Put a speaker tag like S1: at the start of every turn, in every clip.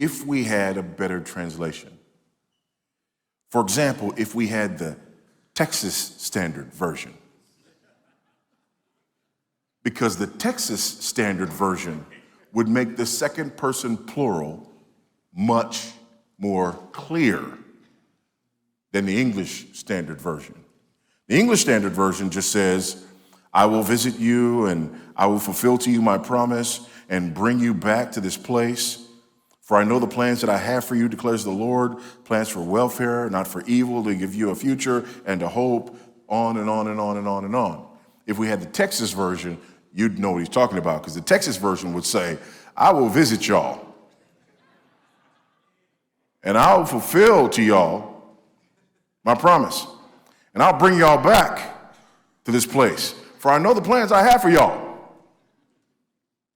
S1: if we had a better translation. For example, if we had the Texas Standard Version. Because the Texas Standard Version would make the second person plural much more clear than the English Standard Version. The English Standard Version just says, I will visit you and I will fulfill to you my promise and bring you back to this place. For I know the plans that I have for you, declares the Lord, plans for welfare, not for evil, to give you a future and a hope, on and on and on and on and on. If we had the Texas version, you'd know what he's talking about, because the Texas version would say, I will visit y'all, and I'll fulfill to y'all my promise, and I'll bring y'all back to this place. For I know the plans I have for y'all,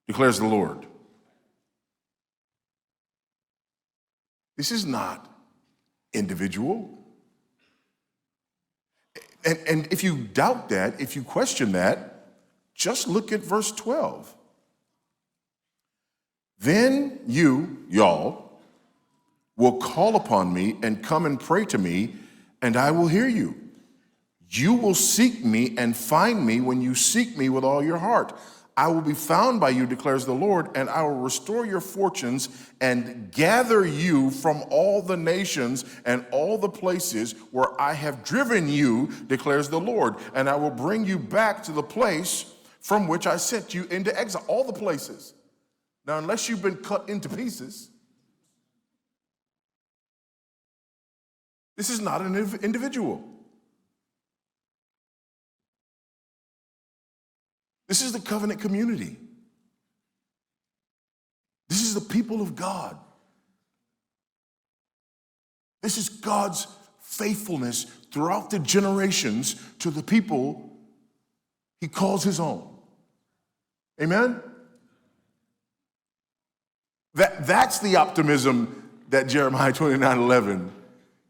S1: declares the Lord. This is not individual. And if you doubt that, if you question that, just look at verse 12. Then y'all, will call upon me and come and pray to me, and I will hear you. You will seek me and find me when you seek me with all your heart. I will be found by you, declares the Lord, and I will restore your fortunes and gather you from all the nations and all the places where I have driven you, declares the Lord, and I will bring you back to the place from which I sent you into exile. All the places. Now, unless you've been cut into pieces, this is not an individual. This is the covenant community. This is the people of God. This is God's faithfulness throughout the generations to the people he calls his own. Amen? That's the optimism that Jeremiah 29:11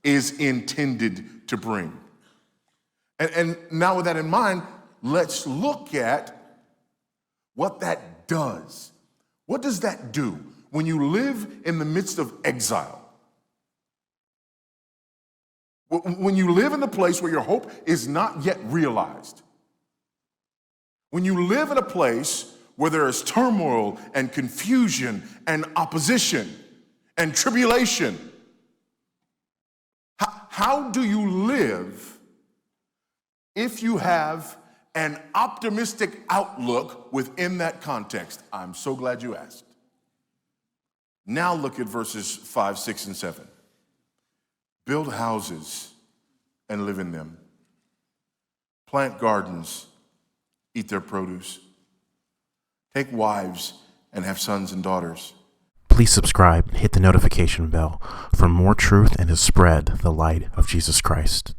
S1: is intended to bring. And now with that in mind, let's look at what that does. What does that do when you live in the midst of exile? When you live in a place where your hope is not yet realized. When you live in a place where there is turmoil and confusion and opposition and tribulation. How do you live if you have an optimistic outlook within that context? I'm so glad you asked. Now look at verses 5, 6, and 7. Build houses and live in them. Plant gardens, eat their produce. Take wives and have sons and daughters.
S2: Please subscribe and hit the notification bell for more truth and to spread the light of Jesus Christ.